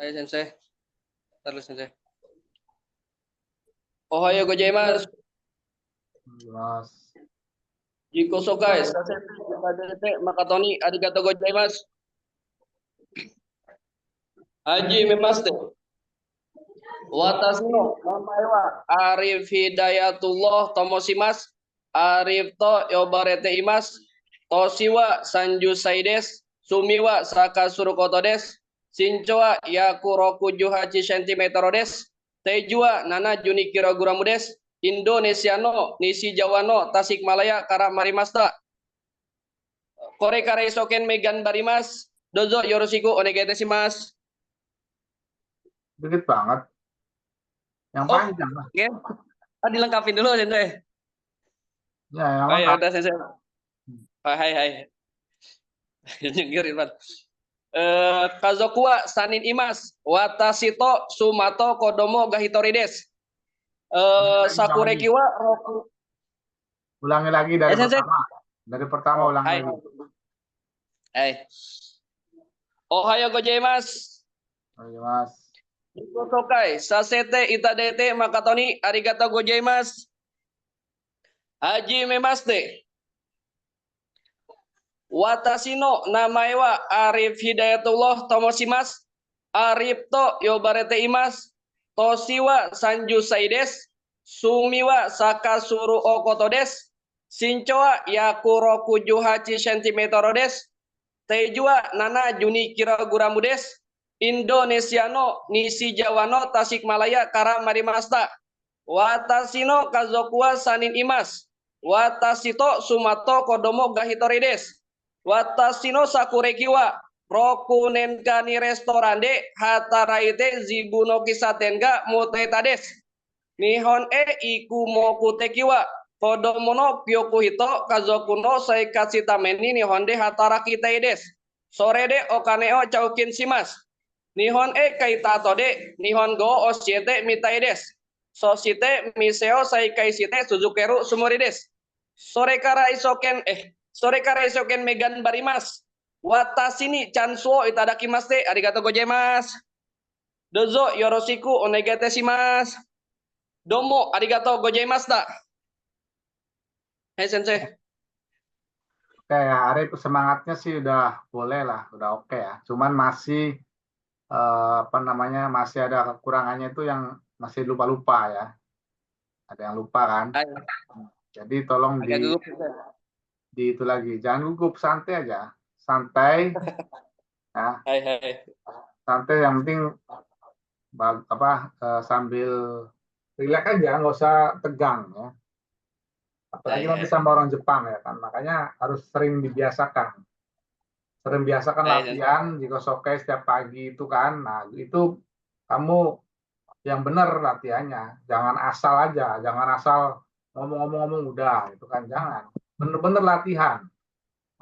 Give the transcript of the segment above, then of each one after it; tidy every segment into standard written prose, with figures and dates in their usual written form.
Hai Sensei. Terus Sensei. Ohayo gozaimasu. Mas. Jiko sokai, sasete, itadete, makatoni, arigato gozaimasu. Haji memaste. Watashi no namae wa Arif Hidayatullah Tomoshimasu. Arif to yobarete imasu. Toshiwa Sanjusai desu. Sumiwa Sakasurukoto desu. Shincho wa Yakuroku 18 cm desu. Teiju wa 72 kg desu. Indonesia no Nishi Jawa no Tasikmalaya karamarimashita. Kore kare isoken megan barimas. Dozo yoroshiku onegaite shimasu. Dikit banget. Yang Oh, panjang lah. oke. Dilengkapin dulu Sensei. Ya, yang Oh ya lengkap. udah Sensei. Hai. Nyengir Irfan. Kazoku wa sanin imas. Watashi to sumato kodomo gahitori desu. Sakureki wa roku. Ulangi lagi dari Sensei. pertama. Dari pertama Oh, ulangi hai. lagi. Hai. Ohayo gozaimasu. Oke, Mas. Sokai, sasete itadete makatoni arigato gozaimasu. Haji memaste. Watashi no namae wa Arif Hidayatullah Tomoshimasu. Arif to yobarete imasu. Toshi wa Sanjusai desu. Sumi wa Sakasuru Okoto desu. Shincho wa Yakuroku 18 cm desu. Teiju wa 72 kg desu. Indonesia no Nishi Jawa no Tasikmalaya karamarimashita. Watashi no kazoku wa sanin imasu. Watashi to sumato kodomo gahitori desu. Watashi no sakureki wa roku nenka ni restoran de hataraite zibu no kisaten ga muteta desu. Nihon e iku moku teki wa kodomo no kyoku hito kazoku no saikatsu tame ni nihon de hatarakite desu. Sore de okane o chaukin shimasu. Nihon e kaitato de nihon go oshiete mitai desu. Soshite miseo saikai shite suzukeru sumori desu. Sore kara isoken megan barimasu. Watashi ni chansuo itadakimasu. Arigato gozaimasu. Dozo yoroshiku onegaite shimasu. Domo arigato gozaimashita. Hai Sensei. Oke ya, Arif semangatnya sih udah boleh lah, udah oke ya. Cuman masih apa namanya, masih ada kekurangannya itu yang masih lupa-lupa ya. Ada yang lupa kan. Hai. Jadi tolong Agak gugup. di itu lagi. Jangan gugup, santai aja. Santai ya. Hai. Santai yang penting sambil rileks aja, nggak usah tegang ya. Apalagi nanti Hai. sama orang Jepang ya kan. Makanya harus sering dibiasakan. Sering biasakan Hai Sensei. latihan jika sokai setiap pagi itu kan. Nah, itu kamu yang benar latihannya. Jangan asal aja, jangan asal ngomong-ngomong udah itu kan, jangan. Bener-bener latihan.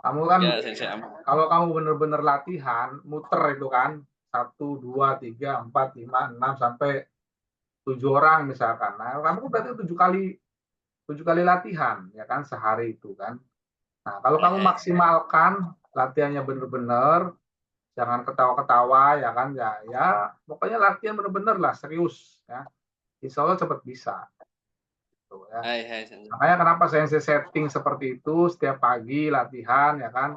Kamu kan Ya Sensei. kalau kamu bener-bener latihan, muter itu kan, 1, 2, 3, 4, 5, 6 sampai 7 orang misalkan. Nah, kamu berarti 7 kali latihan ya kan sehari itu kan. Nah, kalau kamu Hai. maksimalkan latihannya bener-bener, jangan ketawa-ketawa ya kan, ya pokoknya latihan bener-bener lah serius ya. Insya Allah cepat bisa. Gitu, ya. Hai Sensei. Makanya kenapa saya setting seperti itu setiap pagi latihan ya kan.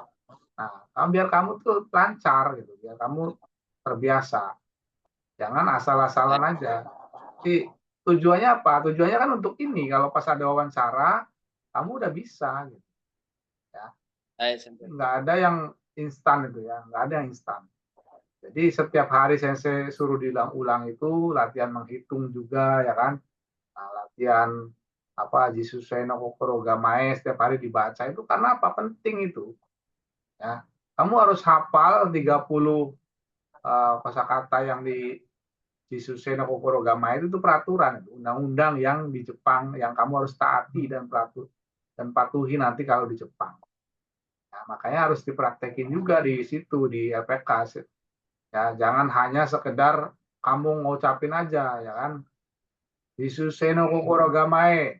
Nah, biar kamu tuh lancar gitu, biar kamu terbiasa. Jangan asal-asalan aja. Jadi tujuannya apa? Tujuannya kan untuk ini. Kalau pas ada wawancara, kamu udah bisa. Gitu, ya. Hai Sensei. Nggak ada yang instan itu ya, nggak ada yang instan. Jadi setiap hari saya suruh diulang-ulang itu latihan menghitung juga ya kan. Nah, latihan Jisusei no Kokoro Gamae setiap hari dibaca itu karena apa? Penting itu. Ya. Kamu harus hafal 30 kosakata yang di Jisusei no Kokoro Gamae itu peraturan, undang-undang yang di Jepang yang kamu harus taati dan patuhi nanti kalau di Jepang. Nah, makanya harus dipraktekin juga di situ di LPK. Ya, jangan hanya sekedar kamu ngucapin aja ya kan. Jisusei no Kokoro Gamae,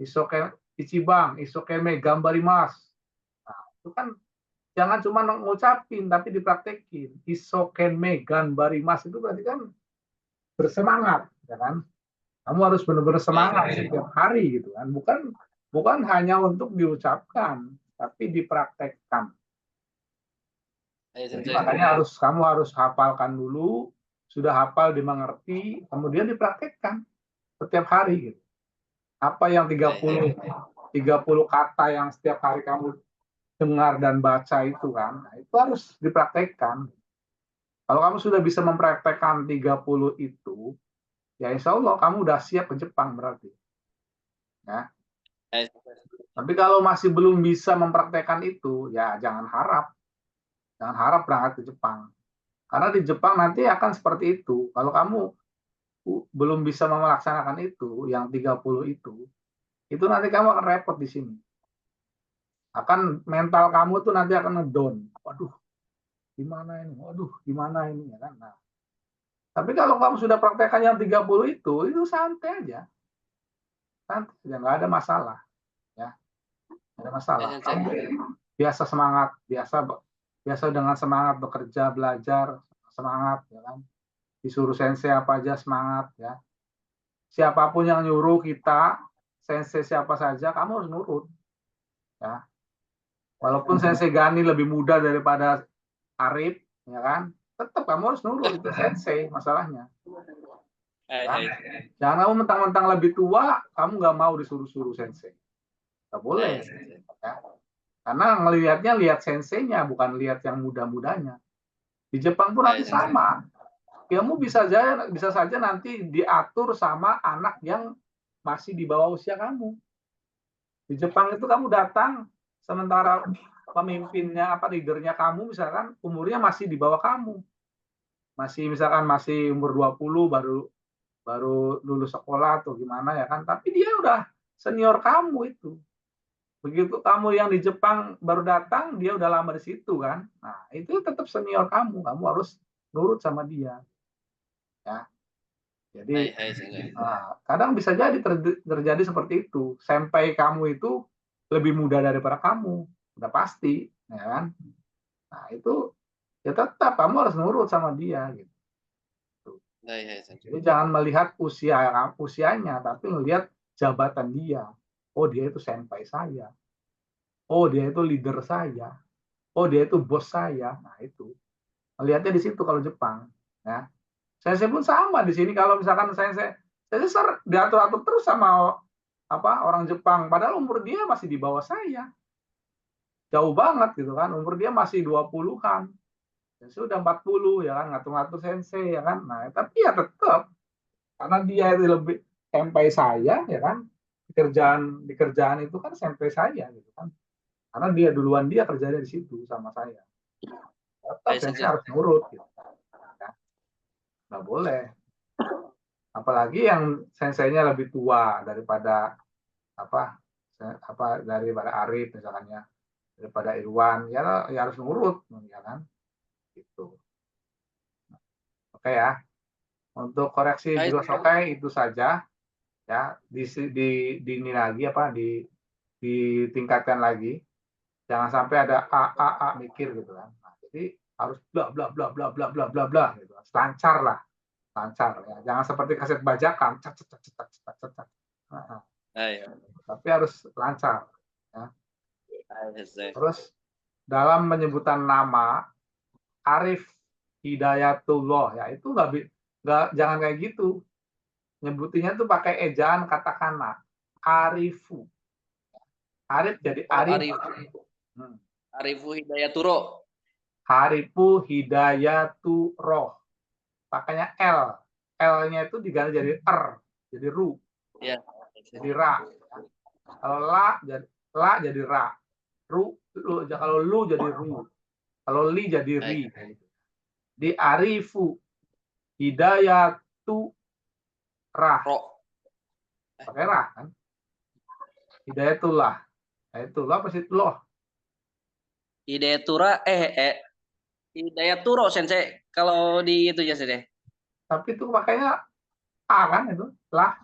Isoke Ichibang, Isokeme Gambarimas. Nah, itu kan jangan cuma ngucapin tapi dipraktekin. Isoken megan barimas itu berarti kan bersemangat, ya kan? Kamu harus benar-benar semangat setiap hari gitu kan. Bukan hanya untuk diucapkan, tapi dipraktekkan. Jadi makanya kamu harus hafalkan dulu, sudah hafal dimengerti, kemudian dipraktekkan setiap hari gitu. Apa yang 30 kata yang setiap hari kamu dengar dan baca itu kan, nah, itu harus dipraktekkan. Kalau kamu sudah bisa mempraktekkan 30 itu, ya insya Allah kamu udah siap ke Jepang berarti. Ya. Tapi kalau masih belum bisa mempraktekkan itu, ya jangan harap berangkat ke Jepang. Karena di Jepang nanti akan seperti itu. Kalau kamu belum bisa melaksanakan itu, yang 30 itu nanti kamu akan repot di sini. Akan mental kamu tuh nanti akan ngedown. Waduh, gimana ini? Waduh, gimana ini? Ya kan? Nah, tapi kalau kamu sudah praktekkan yang 30 itu santai aja. Santai aja, nggak ada masalah. Ya, nggak ada masalah. Kamu biasa semangat, biasa dengan semangat bekerja, belajar, semangat, ya kan? Disuruh sensei apa aja semangat, ya. Siapapun yang nyuruh kita, sensei siapa saja, kamu harus nurut. Ya. Walaupun sensei Gani lebih muda daripada Arif, ya kan? Tetap kamu harus nurut, itu sensei masalahnya. Ya. Jangan kamu mentang-mentang lebih tua, kamu nggak mau disuruh-suruh sensei. Nggak boleh. Ya. Karena lihat senseinya, bukan lihat yang muda-mudanya. Di Jepang pun nanti sama. Kamu bisa saja nanti diatur sama anak yang masih di bawah usia kamu. Di Jepang itu kamu datang, sementara pemimpinnya, leadernya kamu misalkan umurnya masih di bawah kamu. Masih umur 20 baru lulus sekolah atau gimana ya kan. Tapi dia udah senior kamu itu. Begitu kamu yang di Jepang baru datang, dia udah lama di situ kan. Nah, itu tetap senior kamu. Kamu harus nurut sama dia. Ya. Jadi kadang bisa jadi terjadi seperti itu. Senpai kamu itu lebih muda daripada kamu, udah pasti, ya kan? Nah itu ya tetap kamu harus nurut sama dia, gitu. Jadi jangan melihat usianya, tapi melihat jabatan dia. Oh dia itu senpai saya. Oh dia itu leader saya. Oh dia itu bos saya. Nah itu melihatnya di situ kalau Jepang, ya. Saya pun sama di sini kalau misalkan saya diatur-atur terus sama orang Jepang, padahal umur dia masih di bawah saya. Jauh banget gitu kan, umur dia masih 20-an. Ya sudah 40 ya kan, ngatur-ngatur sensei ya kan. Nah, tapi ya tetap karena dia itu lebih sampai saya ya kan. Di kerjaan itu kan sampai saya gitu kan. Karena dia kerjanya di situ sama saya. Tetap sensei harus nurut gitu. Ya. Nggak boleh. Apalagi yang senseinya lebih tua daripada daripada Arif misalnya, daripada Irwan, ya harus nurut, ya kan? Gitu. Oke ya. Untuk koreksi juga Sokai itu saja, ya. Di ini lagi ditingkatkan lagi. Jangan sampai ada a mikir gitu kan. Nah, jadi harus bla bla bla bla bla bla bla bla gitu. Lancar lah, lancar ya. Jangan seperti kaset bajakan, cek cek cek cek cek cek. Tapi harus lancar, ya. Terus dalam penyebutan nama Arif Hidayatullah, ya itu nggak jangan kayak gitu. Nyebutinya tuh pakai ejaan katakana Arifu. Arif jadi Arif. Arifu Hidayaturo. Arifu Hidayaturo. Pakainya L. L-nya itu diganti jadi R, jadi ru. Ya. Jadi ra. Kalau la jadi ra. Kalau lu jadi ru. Kalau li jadi ri. Di Arifu Hidayatu Rah. Pakai rah kan? Hidayatullah. Hidayatullah apa sih loh? Hidayaturo sensei kalau di itu ya sih. Tapi itu pakainya A kan itu lah.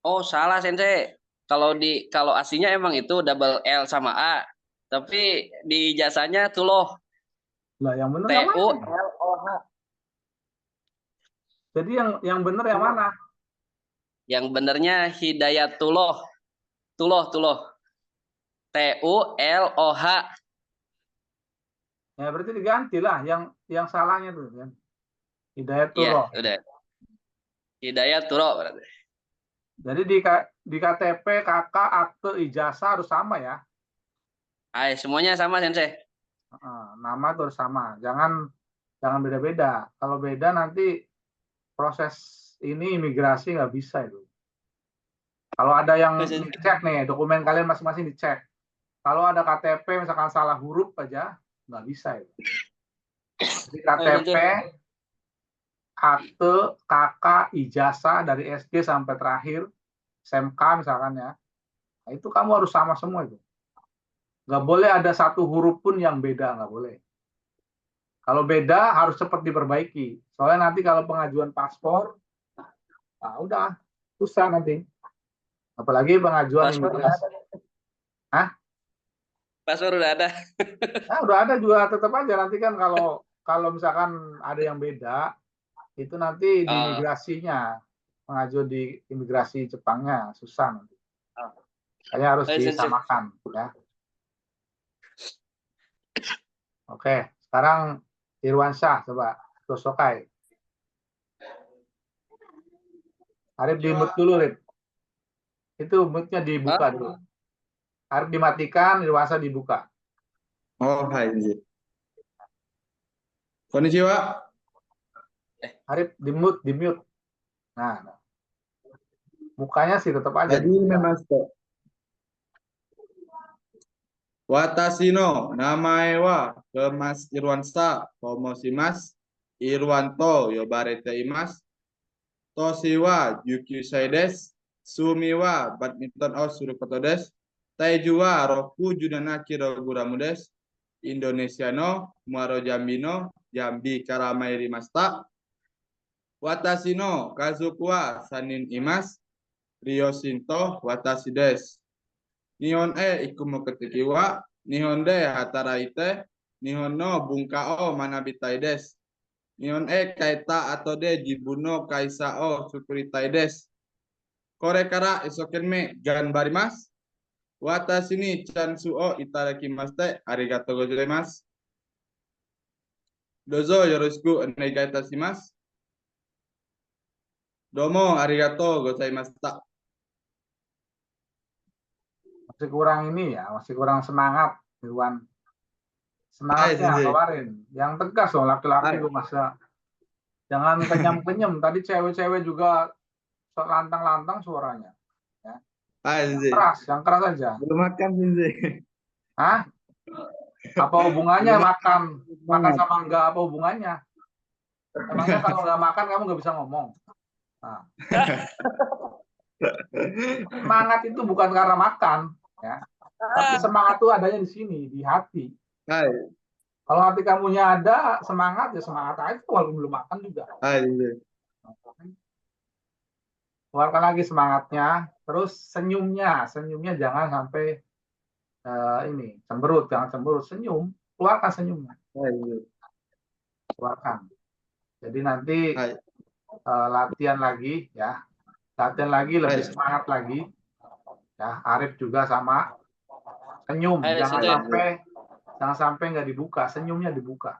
Oh salah sensei. Kalau aslinya emang itu double L sama A. Tapi di jasanya tuloh. Lah yang benar yang mana? TULOH. Jadi yang benar yang mana? Yang benernya Hidayatullah. Tuloh. TULOH. Ya berarti diganti lah yang salahnya tuh kan. Iya, Hidayatullah. udah. Hidayatullah berarti. Jadi di KTP, KK, akte, ijazah harus sama ya. Semuanya sama, Sensei. Nama tuh harus sama. Jangan beda-beda. Kalau beda nanti proses ini imigrasi nggak bisa itu. Kalau ada yang dicek nih, dokumen kalian masing-masing dicek. Kalau ada KTP misalkan salah huruf aja, nggak bisa itu. Jadi KTP, akte, KK, ijazah dari SD sampai terakhir, SMK misalkan ya, nah, itu kamu harus sama semua itu. Nggak boleh ada satu huruf pun yang beda, nggak boleh. Kalau beda harus cepat diperbaiki. Soalnya nanti kalau pengajuan paspor, nah udah susah nanti. Apalagi pengajuan imigrasi. Hah? Paspor udah ada. Nah, udah ada juga tetap aja nanti kan kalau misalkan ada yang beda, itu nanti di imigrasinya, pengajuan di imigrasi Jepangnya susah nanti. Kayaknya harus disamakan ya. Oke, sekarang Irwansyah coba Tosokai. Arif di mute dulu, Rip. Itu mute-nya dibuka dulu. Arif dimatikan, Irwansyah dibuka. Oh, hai. Konnichiwa. Arif di mute. Nah. Mukanya sih tetap aja. Watashi no namae wa Mas Irwansa Tomoshimasu Irwanto yobarete imasu. Toshi wa Yukyusai desu. Sumi wa badminton o surukoto desu. Taiju wa roku judanaki roguramu desu. Indonesia no Muaro Jambi no Jambi karamaerimashita. Watashi no kazoku wa sanin imasu. Ryo Shinto watashi desu. Nihon e ikumokoteki wa Nihon de hataraite Nihon no bunka o manabitai desu. Nihon e kaita ato de jibun no kaisa o sukuritai desu. Kore kara isokenme ganbarimasu. Watashi ni chansu o itadakimashite arigatou gozaimasu. Dozo yoroshiku onegai itashimasu. Domo arigatou gozaimashita. Masih kurang ini ya, masih kurang semangat, Irwan. Semangatnya keluarin. Yang tegas loh, laki-laki lu masa. Jangan kenyam-kenyam. Tadi cewek-cewek juga lantang-lantang suaranya. Ya. Yang keras aja. Belum makan sih. Hah? Apa hubungannya makan sama enggak, apa hubungannya? Emangnya kalau nggak makan kamu nggak bisa ngomong. Nah. Semangat itu bukan karena makan, ya. Tapi semangat itu adanya di sini, di hati. Kalau hati kamunya ada semangat, ya semangat aja walaupun belum makan juga. Keluarkan lagi semangatnya, terus senyumnya jangan sampai ini cemberut, jangan cemberut, senyum, keluarkan senyumnya. Keluarkan. Jadi nanti latihan lagi ya. Latihan lagi lebih semangat lagi. Ya, Arif juga sama. Senyum, jangan sampai nggak dibuka, senyumnya dibuka.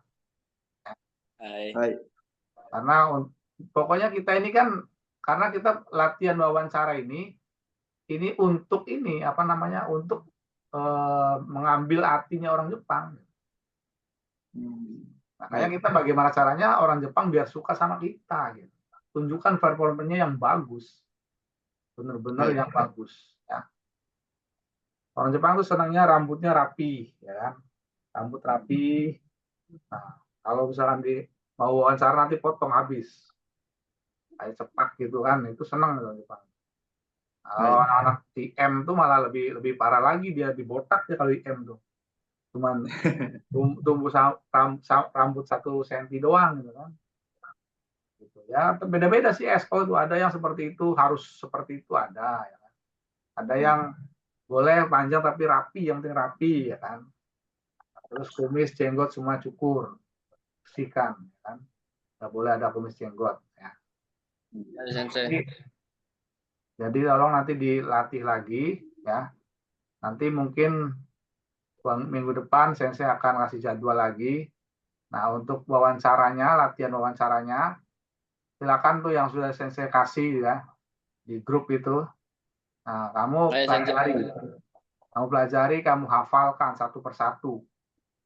Karena pokoknya kita ini kan karena kita latihan wawancara ini untuk ini apa namanya untuk mengambil hatinya orang Jepang. Makanya kita bagaimana caranya orang Jepang biar suka sama kita gitu. Tunjukkan performanya yang bagus. Benar-benar yang bagus ya. Orang Jepang tuh senangnya rambutnya rapi ya kan. Rambut rapi. Nah, kalau misalkan mau wawancara nanti potong habis. Kayak cepat gitu kan, itu senang orang Jepang. Kalau anak-anak IM tuh malah lebih parah lagi, dia dibotak ya kalau IM tuh. Cuman tumbuh rambut 1 senti doang gitu kan. Gitu. Ya beda-beda sih esko itu, ada yang seperti itu, harus seperti itu ada ya kan. Ada yang boleh panjang tapi rapi, yang penting rapi ya kan. Terus kumis, jenggot semua cukur, bersihkan, kan? Nggak boleh ada kumis jenggot. Ya. Ya, Sensei. Jadi tolong nanti dilatih lagi, ya. Nanti mungkin minggu depan Sensei akan kasih jadwal lagi. Nah, untuk wawancaranya, latihan wawancaranya, silakan tuh yang sudah Sensei kasih ya di grup itu. Nah, kamu Ayo, pelajari, kamu hafalkan satu persatu.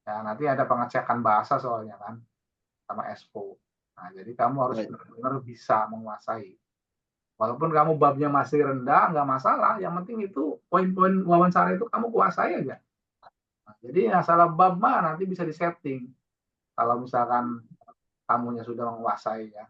Ya, nanti ada pengecekan bahasa soalnya kan, sama Expo. Nah, jadi kamu harus Baik. benar-benar bisa menguasai. Walaupun kamu babnya masih rendah, nggak masalah. Yang penting itu poin-poin wawancara itu kamu kuasai aja. Nah, jadi masalah bab mah nanti bisa disetting. Kalau misalkan kamunya sudah menguasai ya.